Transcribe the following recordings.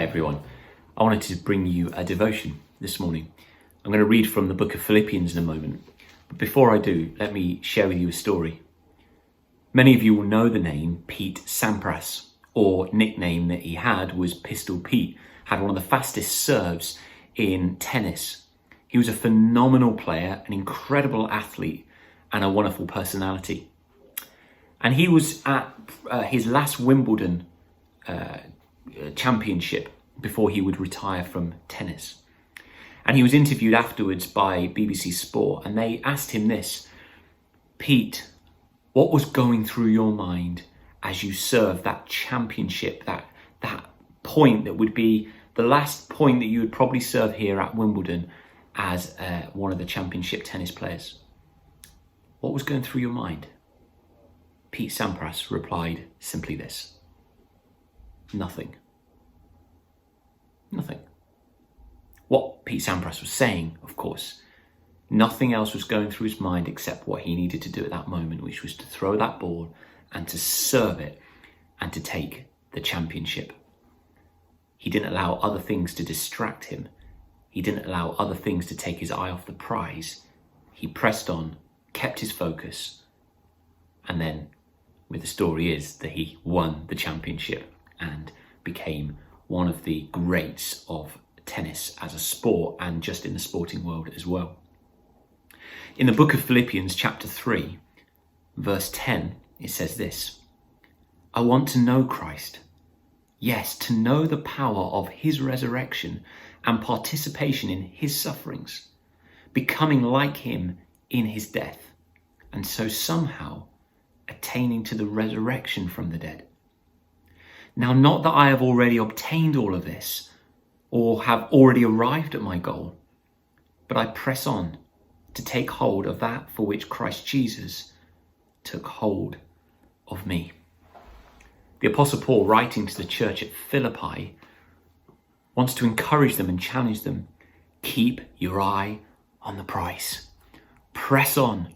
everyone. I wanted to bring you a devotion this morning. I'm going to read from the book of Philippians in a moment. But before I do, let me share with you a story. Many of you will know the name Pete Sampras, or nickname that he had was Pistol Pete. Had one of the fastest serves in tennis. He was a phenomenal player, an incredible athlete, and a wonderful personality. And he was at his last Wimbledon championship before he would retire from tennis. And he was interviewed afterwards by BBC Sport, and they asked him this: Pete, what was going through your mind as you served that championship, that point that would be the last point that you would probably serve here at Wimbledon as one of the championship tennis players? What was going through your mind? Pete Sampras replied simply this: nothing. Nothing. What Pete Sampras was saying, of course, nothing else was going through his mind except what he needed to do at that moment, which was to throw that ball and to serve it and to take the championship. He didn't allow other things to distract him. He didn't allow other things to take his eye off the prize. He pressed on, kept his focus, and then, the story is that he won the championship and became one of the greats of tennis as a sport and just in the sporting world as well. In the book of Philippians chapter 3, verse 10, it says this: I want to know Christ. Yes, to know the power of his resurrection and participation in his sufferings, becoming like him in his death, and so somehow attaining to the resurrection from the dead. Now, not that I have already obtained all of this or have already arrived at my goal, but I press on to take hold of that for which Christ Jesus took hold of me. The Apostle Paul, writing to the church at Philippi, wants to encourage them and challenge them. Keep your eye on the prize. Press on.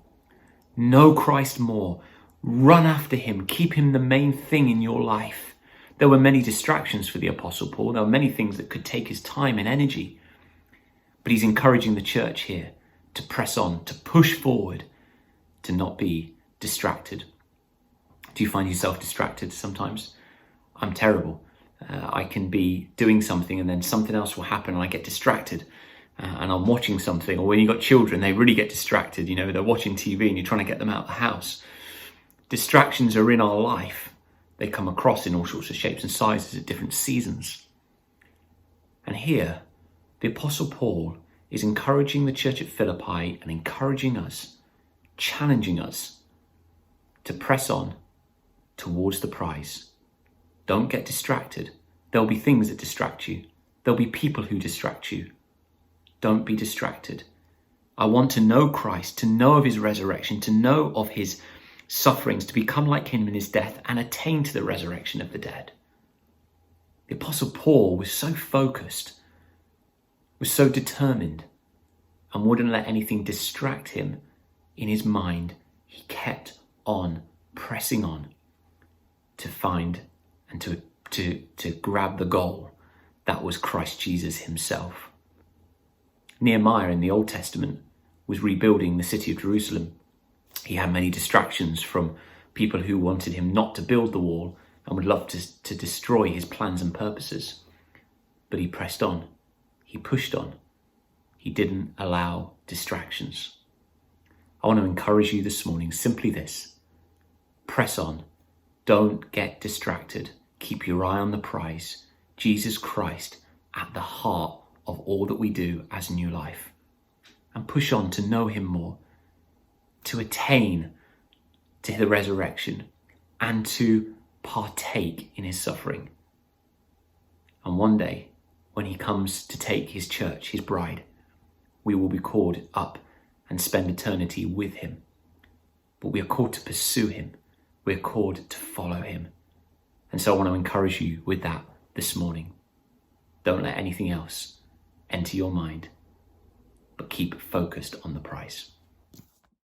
Know Christ more. Run after him. Keep him the main thing in your life. There were many distractions for the Apostle Paul. There were many things that could take his time and energy. But he's encouraging the church here to press on, to push forward, to not be distracted. Do you find yourself distracted sometimes? I'm terrible. I can be doing something and then something else will happen and I get distracted. And I'm watching something. Or when you've got children, they really get distracted. You know, they're watching TV and you're trying to get them out of the house. Distractions are in our life. They come across in all sorts of shapes and sizes at different seasons. And here, the Apostle Paul is encouraging the church at Philippi and encouraging us, challenging us to press on towards the prize. Don't get distracted. There'll be things that distract you. There'll be people who distract you. Don't be distracted. I want to know Christ, to know of his resurrection, to know of his sufferings, to become like him in his death and attain to the resurrection of the dead. The Apostle Paul was so focused, was so determined, and wouldn't let anything distract him in his mind. He kept on pressing on to find and to grab the goal that was Christ Jesus himself. Nehemiah in the Old Testament was rebuilding the city of Jerusalem. He had many distractions from people who wanted him not to build the wall and would love to destroy his plans and purposes. But he pressed on. He pushed on. He didn't allow distractions. I want to encourage you this morning, simply this: press on. Don't get distracted. Keep your eye on the prize, Jesus Christ, at the heart of all that we do as New Life. And push on to know him more, to attain to the resurrection, and to partake in his suffering. And one day, when he comes to take his church, his bride, we will be called up and spend eternity with him. But we are called to pursue him. We're called to follow him. And so I want to encourage you with that this morning. Don't let anything else enter your mind, but keep focused on the prize.